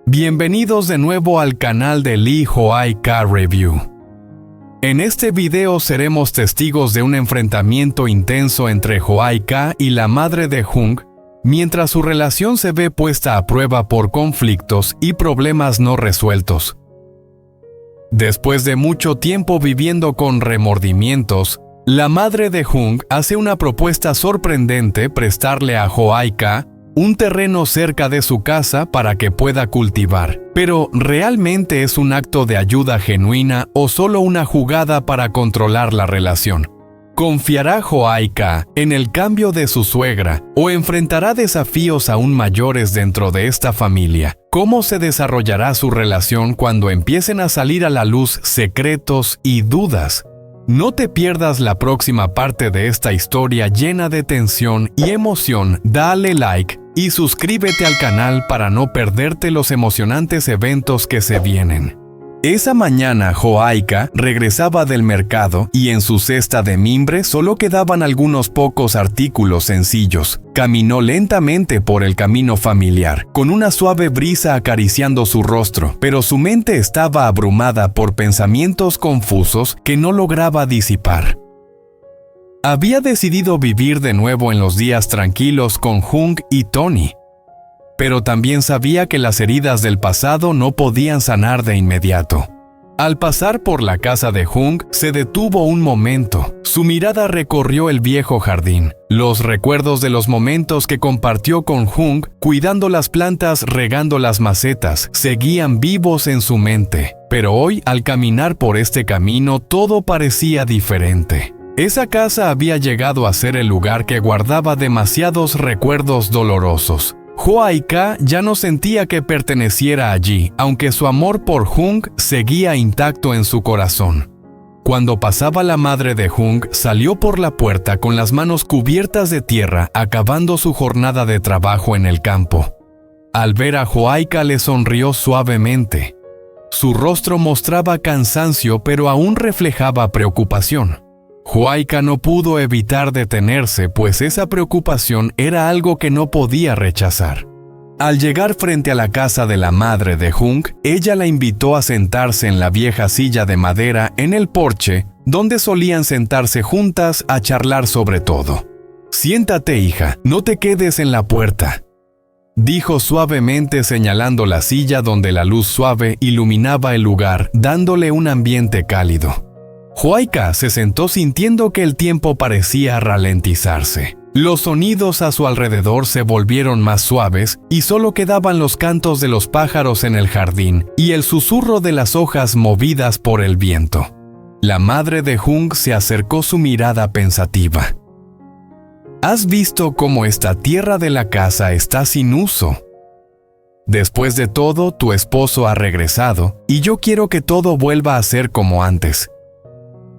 Bienvenidos de nuevo al canal de Lee Hoai-Ka Review. En este video seremos testigos de un enfrentamiento intenso entre Hoai-Ka y la madre de Jung, mientras su relación se ve puesta a prueba por conflictos y problemas no resueltos. Después de mucho tiempo viviendo con remordimientos, la madre de Jung hace una propuesta sorprendente: prestarle a Hoai-Ka un terreno cerca de su casa para que pueda cultivar. Pero, ¿realmente es un acto de ayuda genuina o solo una jugada para controlar la relación? ¿Confiará Hoai-Ka en el cambio de su suegra o enfrentará desafíos aún mayores dentro de esta familia? ¿Cómo se desarrollará su relación cuando empiecen a salir a la luz secretos y dudas? No te pierdas la próxima parte de esta historia llena de tensión y emoción. Dale like y suscríbete al canal para no perderte los emocionantes eventos que se vienen. Esa mañana Hoai-Ka regresaba del mercado y en su cesta de mimbre solo quedaban algunos pocos artículos sencillos. Caminó lentamente por el camino familiar, con una suave brisa acariciando su rostro, pero su mente estaba abrumada por pensamientos confusos que no lograba disipar. Había decidido vivir de nuevo en los días tranquilos con Jung y Tony, pero también sabía que las heridas del pasado no podían sanar de inmediato. Al pasar por la casa de Jung, se detuvo un momento. Su mirada recorrió el viejo jardín. Los recuerdos de los momentos que compartió con Jung, cuidando las plantas, regando las macetas, seguían vivos en su mente. Pero hoy, al caminar por este camino, todo parecía diferente. Esa casa había llegado a ser el lugar que guardaba demasiados recuerdos dolorosos. Hoai-Ka ya no sentía que perteneciera allí, aunque su amor por Jung seguía intacto en su corazón. Cuando pasaba la madre de Jung, salió por la puerta con las manos cubiertas de tierra, acabando su jornada de trabajo en el campo. Al ver a Hoai-Ka le sonrió suavemente. Su rostro mostraba cansancio, pero aún reflejaba preocupación. Hoai-Ka no pudo evitar detenerse, pues esa preocupación era algo que no podía rechazar. Al llegar frente a la casa de la madre de Jung, ella la invitó a sentarse en la vieja silla de madera en el porche, donde solían sentarse juntas a charlar sobre todo. «Siéntate, hija, no te quedes en la puerta», dijo suavemente, señalando la silla donde la luz suave iluminaba el lugar, dándole un ambiente cálido. Hoai-Ka se sentó sintiendo que el tiempo parecía ralentizarse. Los sonidos a su alrededor se volvieron más suaves y solo quedaban los cantos de los pájaros en el jardín y el susurro de las hojas movidas por el viento. La madre de Jung se acercó, su mirada pensativa. «¿Has visto cómo esta tierra de la casa está sin uso? Después de todo, tu esposo ha regresado y yo quiero que todo vuelva a ser como antes.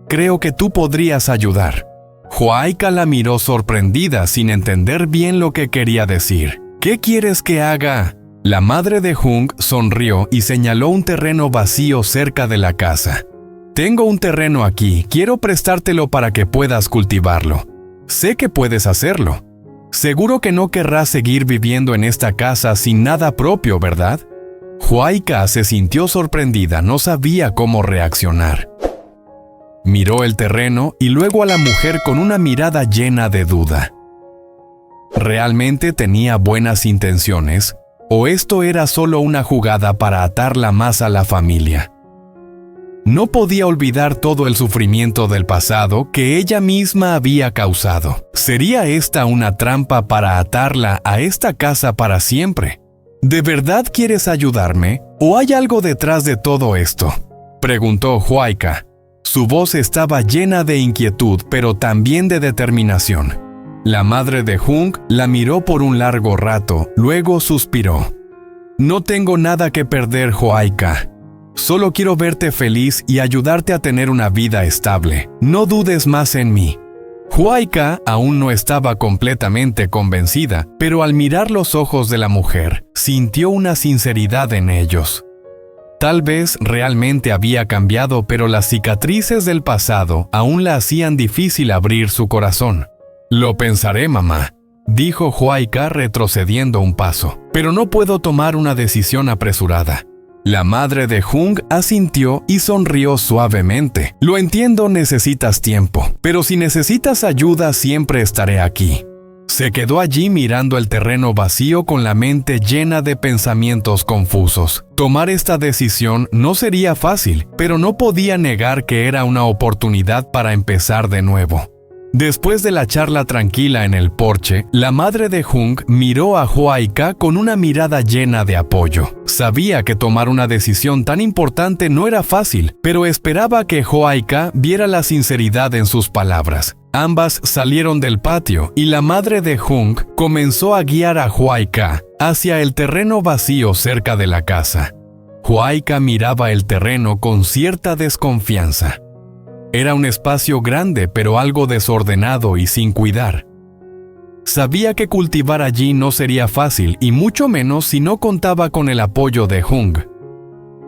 Creo que tú podrías ayudar». Hoai-Ka la miró sorprendida, sin entender bien lo que quería decir. «¿Qué quieres que haga?». La madre de Jung sonrió y señaló un terreno vacío cerca de la casa. «Tengo un terreno aquí, quiero prestártelo para que puedas cultivarlo. Sé que puedes hacerlo. Seguro que no querrás seguir viviendo en esta casa sin nada propio, ¿verdad?». Hoai-Ka se sintió sorprendida, no sabía cómo reaccionar. Miró el terreno y luego a la mujer con una mirada llena de duda. ¿Realmente tenía buenas intenciones? ¿O esto era solo una jugada para atarla más a la familia? No podía olvidar todo el sufrimiento del pasado que ella misma había causado. ¿Sería esta una trampa para atarla a esta casa para siempre? ¿De verdad quieres ayudarme? ¿O hay algo detrás de todo esto?, preguntó Hoai-Ka. Su voz estaba llena de inquietud, pero también de determinación. La madre de Jung la miró por un largo rato, luego suspiró. «No tengo nada que perder, Hoai-Ka. Solo quiero verte feliz y ayudarte a tener una vida estable. No dudes más en mí». Hoai-Ka aún no estaba completamente convencida, pero al mirar los ojos de la mujer, sintió una sinceridad en ellos. Tal vez realmente había cambiado, pero las cicatrices del pasado aún la hacían difícil abrir su corazón. «Lo pensaré, mamá», dijo Huayca retrocediendo un paso. Pero no puedo tomar una decisión apresurada. La madre de Hung asintió y sonrió suavemente. Lo entiendo, necesitas tiempo, pero si necesitas ayuda siempre estaré aquí. Se quedó allí mirando el terreno vacío con la mente llena de pensamientos confusos. Tomar esta decisión no sería fácil, pero no podía negar que era una oportunidad para empezar de nuevo. Después de la charla tranquila en el porche, la madre de Hung miró a Huayca con una mirada llena de apoyo. Sabía que tomar una decisión tan importante no era fácil, pero esperaba que Huayca viera la sinceridad en sus palabras. Ambas salieron del patio y la madre de Hung comenzó a guiar a Huayca hacia el terreno vacío cerca de la casa. Huayca miraba el terreno con cierta desconfianza. Era un espacio grande pero algo desordenado y sin cuidar. Sabía que cultivar allí no sería fácil y mucho menos si no contaba con el apoyo de Hung.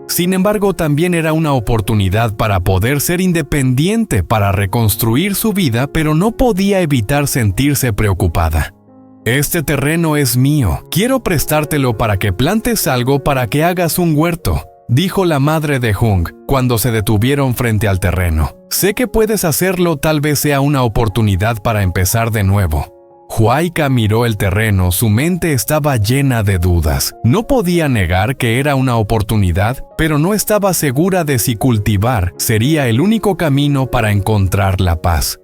Sin embargo, también era una oportunidad para poder ser independiente, para reconstruir su vida, pero no podía evitar sentirse preocupada. Este terreno es mío, quiero prestártelo para que plantes algo, para que hagas un huerto, dijo la madre de Hung cuando se detuvieron frente al terreno. Sé que puedes hacerlo, tal vez sea una oportunidad para empezar de nuevo. Huayca miró el terreno, su mente estaba llena de dudas. No podía negar que era una oportunidad, pero no estaba segura de si cultivar sería el único camino para encontrar la paz.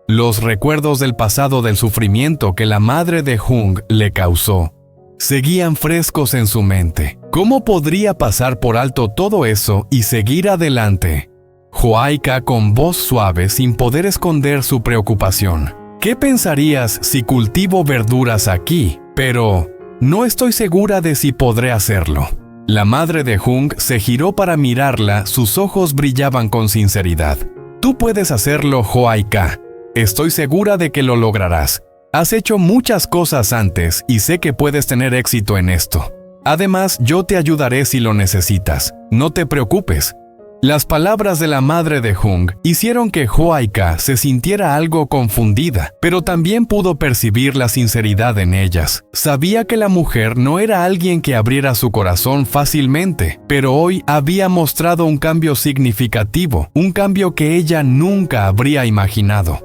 Los recuerdos del pasado, del sufrimiento que la madre de Hung le causó, seguían frescos en su mente. ¿Cómo podría pasar por alto todo eso y seguir adelante? Huayca, con voz suave, sin poder esconder su preocupación. ¿Qué pensarías si cultivo verduras aquí? Pero no estoy segura de si podré hacerlo. La madre de Hung se giró para mirarla, sus ojos brillaban con sinceridad. Tú puedes hacerlo, Huayca. Estoy segura de que lo lograrás. Has hecho muchas cosas antes y sé que puedes tener éxito en esto. Además, yo te ayudaré si lo necesitas. No te preocupes. Las palabras de la madre de Hung hicieron que Huayca se sintiera algo confundida, pero también pudo percibir la sinceridad en ellas. Sabía que la mujer no era alguien que abriera su corazón fácilmente, pero hoy había mostrado un cambio significativo, un cambio que ella nunca habría imaginado.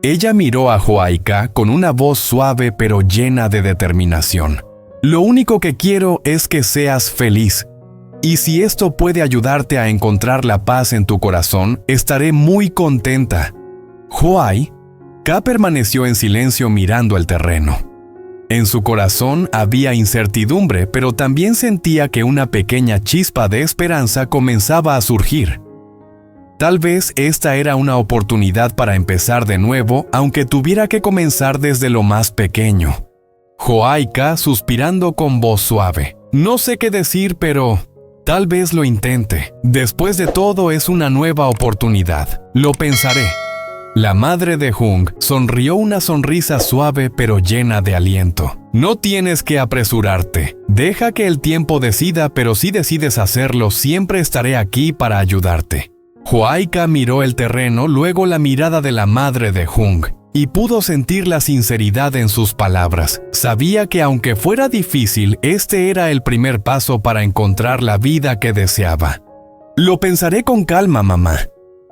Ella miró a Huayca con una voz suave pero llena de determinación. Lo único que quiero es que seas feliz. Y si esto puede ayudarte a encontrar la paz en tu corazón, estaré muy contenta. Huayca permaneció en silencio mirando el terreno. En su corazón había incertidumbre, pero también sentía que una pequeña chispa de esperanza comenzaba a surgir. Tal vez esta era una oportunidad para empezar de nuevo, aunque tuviera que comenzar desde lo más pequeño. Huayca, suspirando con voz suave. No sé qué decir, pero tal vez lo intente. Después de todo, es una nueva oportunidad. Lo pensaré. La madre de Hung sonrió una sonrisa suave pero llena de aliento. No tienes que apresurarte. Deja que el tiempo decida, pero si decides hacerlo, siempre estaré aquí para ayudarte. Huayca miró el terreno, luego la mirada de la madre de Hung, y pudo sentir la sinceridad en sus palabras. Sabía que aunque fuera difícil, este era el primer paso para encontrar la vida que deseaba. Lo pensaré con calma, mamá,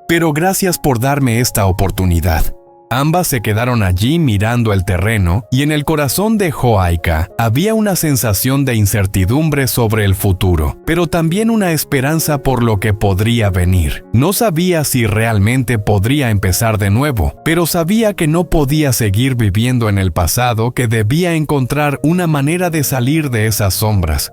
pero gracias por darme esta oportunidad. Ambas se quedaron allí mirando el terreno, y en el corazón de Huayca había una sensación de incertidumbre sobre el futuro, pero también una esperanza por lo que podría venir. No sabía si realmente podría empezar de nuevo, pero sabía que no podía seguir viviendo en el pasado, que debía encontrar una manera de salir de esas sombras.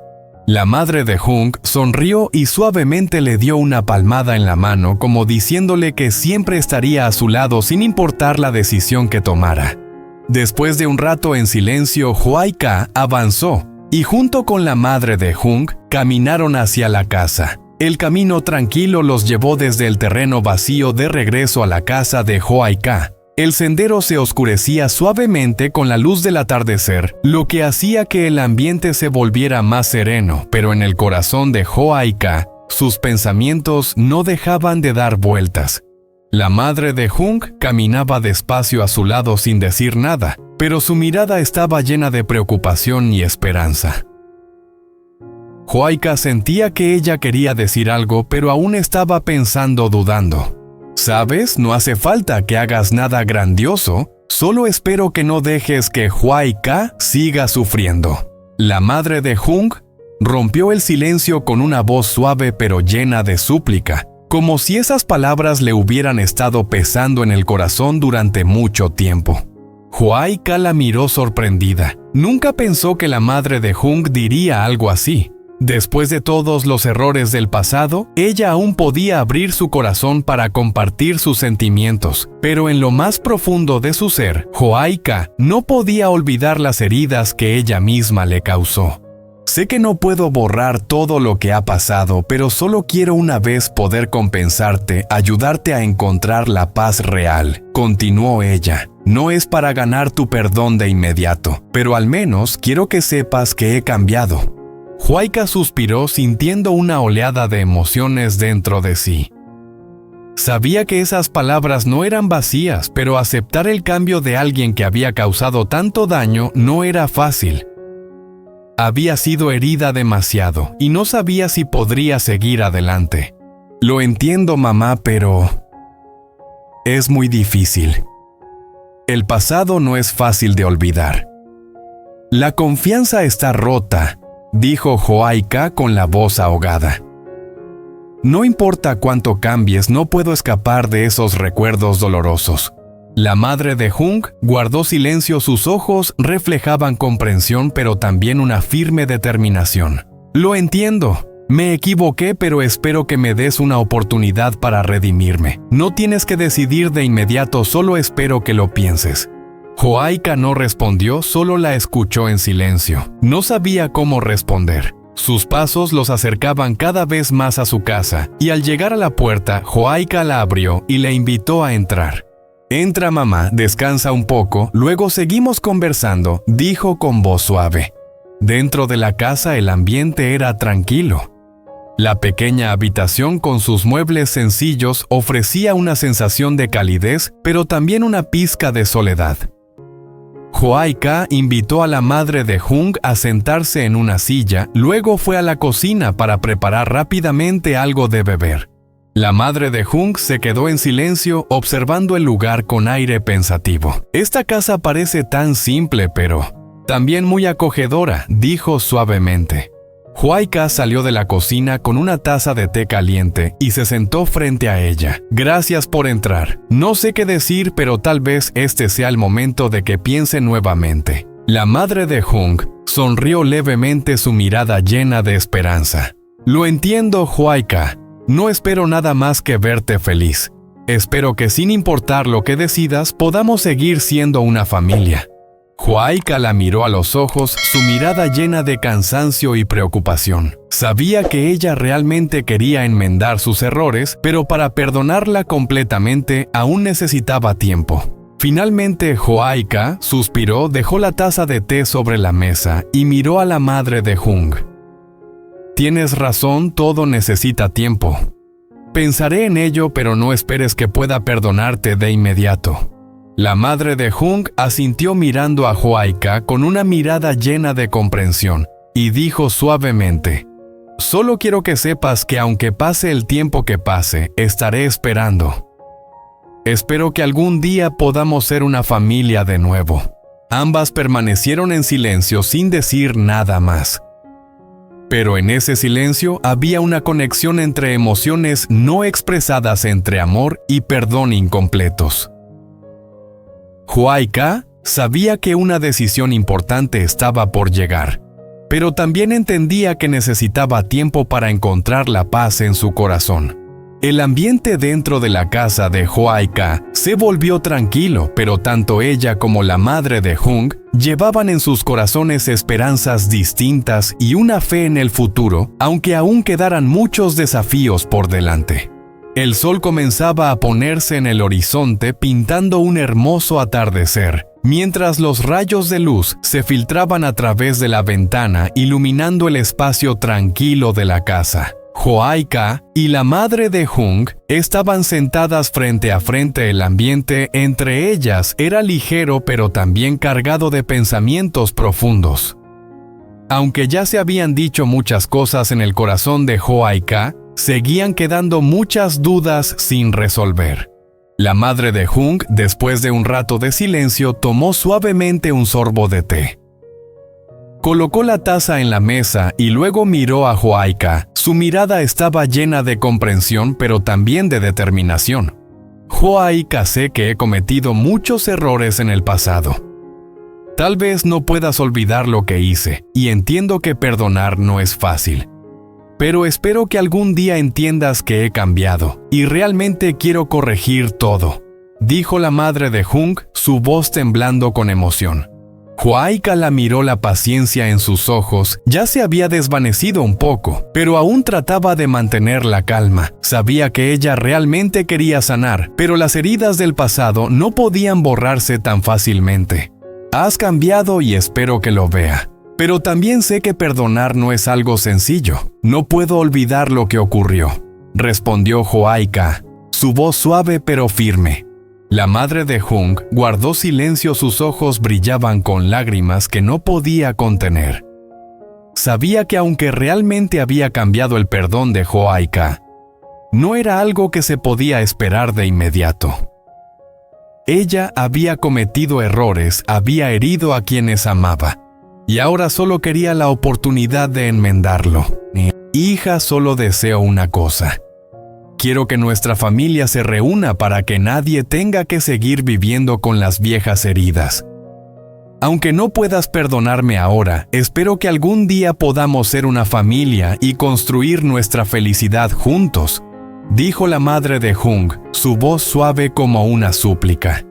La madre de Hung sonrió y suavemente le dio una palmada en la mano, como diciéndole que siempre estaría a su lado sin importar la decisión que tomara. Después de un rato en silencio, Huayca avanzó y junto con la madre de Hung caminaron hacia la casa. El camino tranquilo los llevó desde el terreno vacío de regreso a la casa de Huayca. El sendero se oscurecía suavemente con la luz del atardecer, lo que hacía que el ambiente se volviera más sereno, pero en el corazón de Huayca, sus pensamientos no dejaban de dar vueltas. La madre de Hung caminaba despacio a su lado sin decir nada. pero su mirada estaba llena de preocupación y esperanza. Joaika sentía que ella quería decir algo, pero aún estaba pensando dudando. «¿Sabes? No hace falta que hagas nada grandioso, solo espero que no dejes que Joaika siga sufriendo». La madre de Jung rompió el silencio con una voz suave pero llena de súplica, como si esas palabras le hubieran estado pesando en el corazón durante mucho tiempo. Joaika la miró sorprendida. Nunca pensó que la madre de Jung diría algo así. Después de todos los errores del pasado, ella aún podía abrir su corazón para compartir sus sentimientos, pero en lo más profundo de su ser, Joaika no podía olvidar las heridas que ella misma le causó. «Sé que no puedo borrar todo lo que ha pasado, pero solo quiero una vez poder compensarte, ayudarte a encontrar la paz real», continuó ella. «No es para ganar tu perdón de inmediato, pero al menos quiero que sepas que he cambiado». Joaika suspiró sintiendo una oleada de emociones dentro de sí. Sabía que esas palabras no eran vacías, pero aceptar el cambio de alguien que había causado tanto daño no era fácil. Había sido herida demasiado y no sabía si podría seguir adelante. «Lo entiendo, mamá, pero es muy difícil. El pasado no es fácil de olvidar. La confianza está rota», dijo Joaika con la voz ahogada. «No importa cuánto cambies, no puedo escapar de esos recuerdos dolorosos». La madre de Jung guardó silencio, sus ojos reflejaban comprensión pero también una firme determinación. «Lo entiendo. Me equivoqué, pero espero que me des una oportunidad para redimirme. No tienes que decidir de inmediato, solo espero que lo pienses». Joaika no respondió, solo la escuchó en silencio. No sabía cómo responder. Sus pasos los acercaban cada vez más a su casa, y al llegar a la puerta, Joaika la abrió y le invitó a entrar. «Entra, mamá, descansa un poco, luego seguimos conversando», dijo con voz suave. Dentro de la casa el ambiente era tranquilo. La pequeña habitación con sus muebles sencillos ofrecía una sensación de calidez, pero también una pizca de soledad. Joaika invitó a la madre de Jung a sentarse en una silla, luego fue a la cocina para preparar rápidamente algo de beber. La madre de Jung se quedó en silencio observando el lugar con aire pensativo. «Esta casa parece tan simple, pero también muy acogedora», dijo suavemente. Joaika salió de la cocina con una taza de té caliente y se sentó frente a ella. «Gracias por entrar. No sé qué decir, pero tal vez este sea el momento de que piense nuevamente». La madre de Jung sonrió levemente, su mirada llena de esperanza. «Lo entiendo, Joaika. No espero nada más que verte feliz. Espero que sin importar lo que decidas, podamos seguir siendo una familia». Joaika la miró a los ojos, su mirada llena de cansancio y preocupación. Sabía que ella realmente quería enmendar sus errores, pero para perdonarla completamente aún necesitaba tiempo. Finalmente Joaika suspiró, dejó la taza de té sobre la mesa y miró a la madre de Jung. «Tienes razón, todo necesita tiempo. Pensaré en ello, pero no esperes que pueda perdonarte de inmediato». La madre de Jung asintió mirando a Joaika con una mirada llena de comprensión y dijo suavemente: «Solo quiero que sepas que aunque pase el tiempo que pase, estaré esperando. Espero que algún día podamos ser una familia de nuevo». Ambas permanecieron en silencio sin decir nada más. Pero en ese silencio había una conexión entre emociones no expresadas, entre amor y perdón incompletos. Joaika sabía que una decisión importante estaba por llegar, pero también entendía que necesitaba tiempo para encontrar la paz en su corazón. El ambiente dentro de la casa de Joaika se volvió tranquilo, pero tanto ella como la madre de Jung llevaban en sus corazones esperanzas distintas y una fe en el futuro, aunque aún quedaran muchos desafíos por delante. El sol comenzaba a ponerse en el horizonte, pintando un hermoso atardecer, mientras los rayos de luz se filtraban a través de la ventana, iluminando el espacio tranquilo de la casa. Joaika y la madre de Hung estaban sentadas frente a frente. El ambiente entre ellas era ligero pero también cargado de pensamientos profundos. Aunque ya se habían dicho muchas cosas en el corazón de Joaika, seguían quedando muchas dudas sin resolver. La madre de Hung, después de un rato de silencio, tomó suavemente un sorbo de té. Colocó la taza en la mesa y luego miró a Joaika. Su mirada estaba llena de comprensión, pero también de determinación. Joaika, sé que he cometido muchos errores en el pasado. Tal vez no puedas olvidar lo que hice, y entiendo que perdonar no es fácil. Pero espero que algún día entiendas que he cambiado, y realmente quiero corregir todo, dijo la madre de Hung, su voz temblando con emoción. Joaika la miró. La paciencia en sus ojos ya se había desvanecido un poco, pero aún trataba de mantener la calma. Sabía que ella realmente quería sanar, pero las heridas del pasado no podían borrarse tan fácilmente. Has cambiado y espero que lo vea. Pero también sé que perdonar no es algo sencillo. No puedo olvidar lo que ocurrió, respondió Joaika, su voz suave pero firme. La madre de Hung guardó silencio. Sus ojos brillaban con lágrimas que no podía contener. Sabía que aunque realmente había cambiado, el perdón de Joaika no era algo que se podía esperar de inmediato. Ella había cometido errores, había herido a quienes amaba, y ahora solo quería la oportunidad de enmendarlo. Hija, solo deseo una cosa. Quiero que nuestra familia se reúna para que nadie tenga que seguir viviendo con las viejas heridas. Aunque no puedas perdonarme ahora, espero que algún día podamos ser una familia y construir nuestra felicidad juntos, dijo la madre de Hung, su voz suave como una súplica.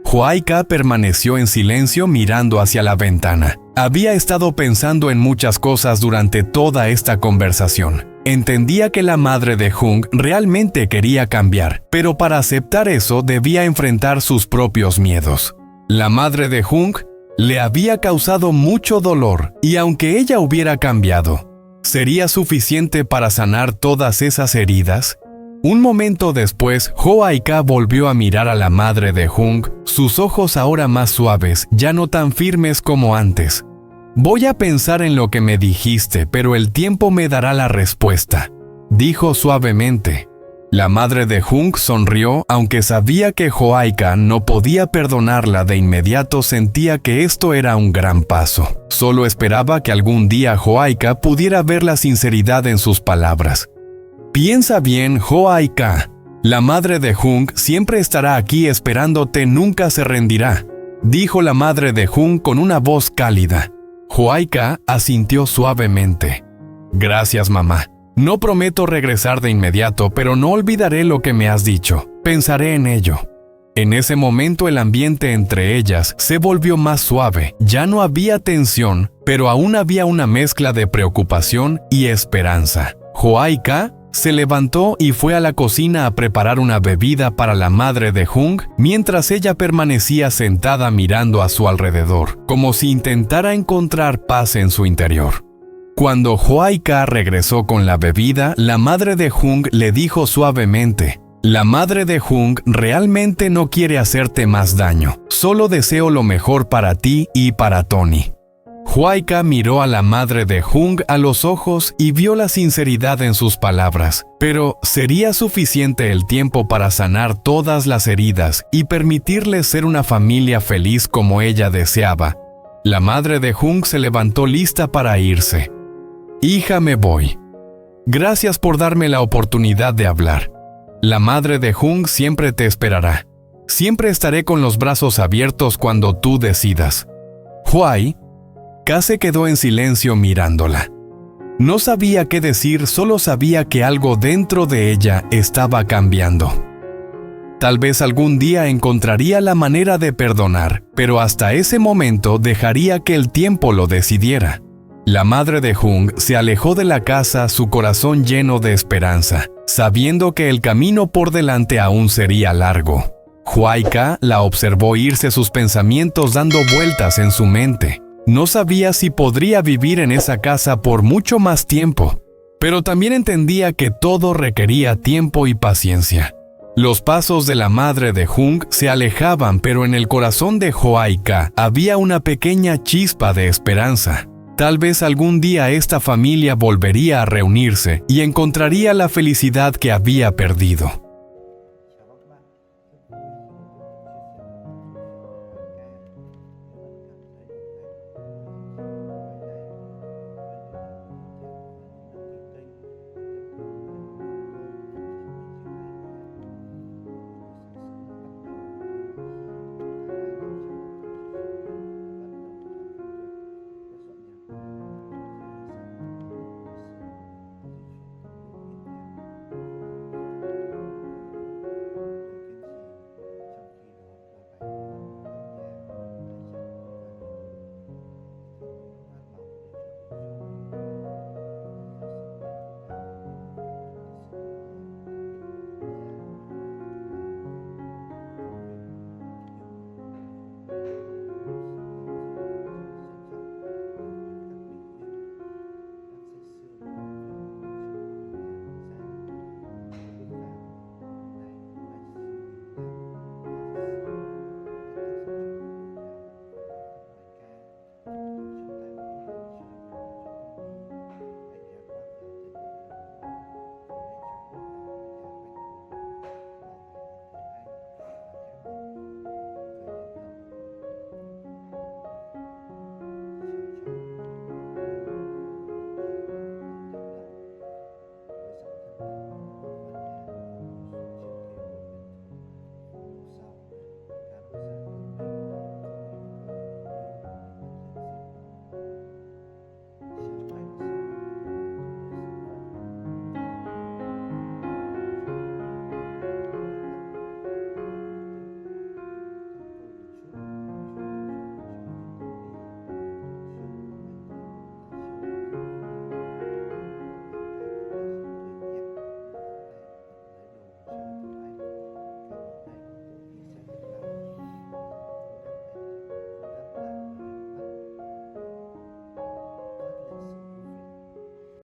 Joaika permaneció en silencio mirando hacia la ventana. Había estado pensando en muchas cosas durante toda esta conversación. Entendía que la madre de Hung realmente quería cambiar, pero para aceptar eso debía enfrentar sus propios miedos. La madre de Hung le había causado mucho dolor, y aunque ella hubiera cambiado, ¿sería suficiente para sanar todas esas heridas? Un momento después, Joaika volvió a mirar a la madre de Hung, sus ojos ahora más suaves, ya no tan firmes como antes. Voy a pensar en lo que me dijiste, pero el tiempo me dará la respuesta, dijo suavemente. La madre de Hung sonrió, aunque sabía que Joaika no podía perdonarla de inmediato. Sentía que esto era un gran paso. Solo esperaba que algún día Joaika pudiera ver la sinceridad en sus palabras. Piensa bien, Joaika. La madre de Hung siempre estará aquí esperándote, nunca se rendirá, dijo la madre de Hung con una voz cálida. Joaika asintió suavemente. Gracias, mamá. No prometo regresar de inmediato, pero no olvidaré lo que me has dicho. Pensaré en ello. En ese momento el ambiente entre ellas se volvió más suave. Ya no había tensión, pero aún había una mezcla de preocupación y esperanza. Joaika se levantó y fue a la cocina a preparar una bebida para la madre de Hung, mientras ella permanecía sentada mirando a su alrededor, como si intentara encontrar paz en su interior. Cuando Joaika regresó con la bebida, la madre de Hung le dijo suavemente: la madre de Hung realmente no quiere hacerte más daño, solo deseo lo mejor para ti y para Tony. Joaika miró a la madre de Hung a los ojos y vio la sinceridad en sus palabras, pero ¿sería suficiente el tiempo para sanar todas las heridas y permitirles ser una familia feliz como ella deseaba? La madre de Hung se levantó lista para irse. Hija, me voy. Gracias por darme la oportunidad de hablar. La madre de Hung siempre te esperará. Siempre estaré con los brazos abiertos cuando tú decidas. Joaika se quedó en silencio mirándola. No sabía qué decir, solo sabía que algo dentro de ella estaba cambiando. Tal vez algún día encontraría la manera de perdonar, pero hasta ese momento dejaría que el tiempo lo decidiera. La madre de Hung se alejó de la casa, su corazón lleno de esperanza, sabiendo que el camino por delante aún sería largo. Joaika la observó irse, sus pensamientos dando vueltas en su mente. No sabía si podría vivir en esa casa por mucho más tiempo, Pero también entendía que todo requería tiempo y paciencia. Los pasos de la madre de Jung se alejaban, pero en el corazón de Joaika había una pequeña chispa de esperanza. Tal vez algún día esta familia volvería a reunirse y encontraría la felicidad que había perdido.